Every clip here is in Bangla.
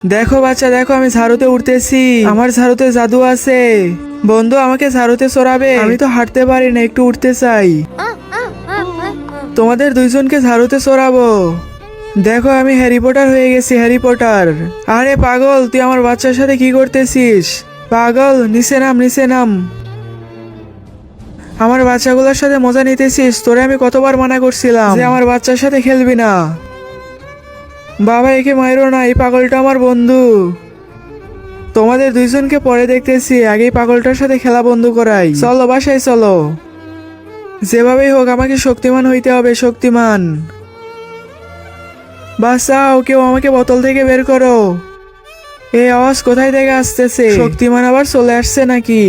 দেখো বাচ্চা দেখো, আমি ঝাড়ুতে উঠতেছি। আমার ঝাড়ুতে জাদু আছে। বন্ধু আমাকে ঝাড়ুতে চড়াবে? আমি তো হাঁটতে পারি না, একটু উঠতে চাই। তোমাদের দুইজনকে ঝাড়ুতে চড়াবো। দেখো আমি হ্যারি পটার হয়ে গেছি, হ্যারি পটার। আরে পাগল, তুই আমার বাচ্চার সাথে কি করতেছিস? পাগল, নিচে নাম, নিচে নাম। আমার বাচ্চাগুলোর সাথে মজা নিতেছিস? তোরে আমি কতবার মানা করছিলাম যে আমার বাচ্চার সাথে খেলবি না। বাবা একে মাইরো না, এই পাগলটা আমার বন্ধু। তোমাদের দুইজনকে পরে দেখতেছি, আগেই পাগলটার সাথে খেলা বন্ধ করাই। চলো বাসায় চলো। যেভাবেই হোক আমাকে শক্তিমান হইতে হবে, শক্তিমান। বাঁচাও, কেউ আমাকে বোতল থেকে বের করো। এই আওয়াজ কোথায় থেকে আসতেছে? শক্তিমান আবার চলে আসছে নাকি?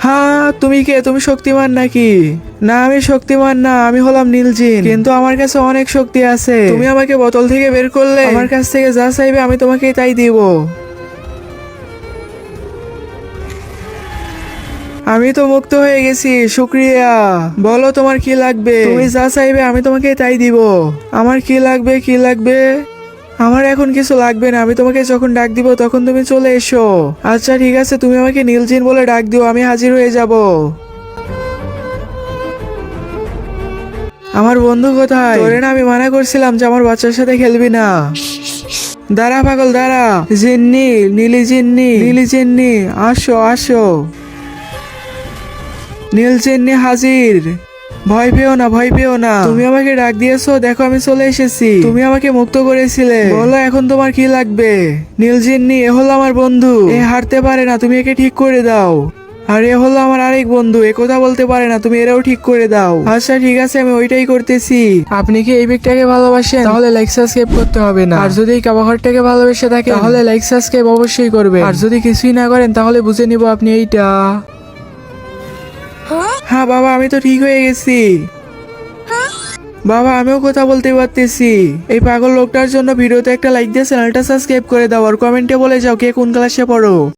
হ্যাঁ, তুমি কে? তুমি শক্তিমান নাকি? না আমি শক্তিমান না, আমি হলাম নীলজিন। কিন্তু আমার কাছে অনেক শক্তি আছে। তুমি আমাকে বোতল থেকে বের করলে, আমার কাছ থেকে যা চাইবে আমি তোমাকে তাই দিব। আমি তো মুক্ত হয়ে গেছি, শুক্রিয়া। বলো তোমার কি লাগবে? তুমি যা চাইবে আমি তোমাকে তাই দিব। আমার কি লাগবে, কি লাগবে? আমার এখন কিছু লাগবে না, আমি তোমাকে যখন ডাক দিব তখন তুমি চলে এসো। আচ্ছা ঠিক আছে, তুমি আমাকে নীলজিন বলে ডাক দিও, আমি হাজির হয়ে যাব। আমার বন্ধু কোথায়? তোরে না আমি মানা করছিলাম যে আমার বাচ্চার সাথে খেলবি না। দাঁড়া পাগল দাঁড়া। জিন্নি, নীলি জিন্নি, নীলি জিন্নি, আসো আসো। নীল জিন্নি হাজির। ভয় পেও না, ভয় পেও না। তুমি আমাকে ডাক দিয়েছো, দেখো আমি চলে এসেছি। তুমি আমাকে মুক্ত করেছিলে, বলো এখন তোমার কি লাগবে? নীল জিন্নি, এ হলো আমার বন্ধু। এ হারতে পারে না, তুমি একে ঠিক করে দাও। আর এ হলো আমার আরেক বন্ধু, এ কথা বলতে পারে না, তুমি এরাও ঠিক করে দাও। আচ্ছা ঠিক আছে, আমি ওইটাই করতেছি। আপনি কি এই ব্যক্তিটাকে ভালোবাসেন? তাহলে লাইক সাবস্ক্রাইব করতে হবে না। আর যদি এই কাবাঘরটাকে ভালোবেসে থাকেন তাহলে লাইক সাবস্ক্রাইব অবশ্যই করবেন। আর যদি কিছুই না করেন তাহলে বুঝে নিব আপনি এইটা। হ্যাঁ বাবা, আমি তো ঠিক হয়ে গেছি। বাবা আমিও কথা বলতে পারতেছি। এই পাগল লোকটার জন্য ভিডিওতে একটা লাইক দিয়ে চ্যানেলটা সাবস্ক্রাইব করে দাও আর কমেন্টে বলে যাও কে কোন ক্লাসে পড়ো।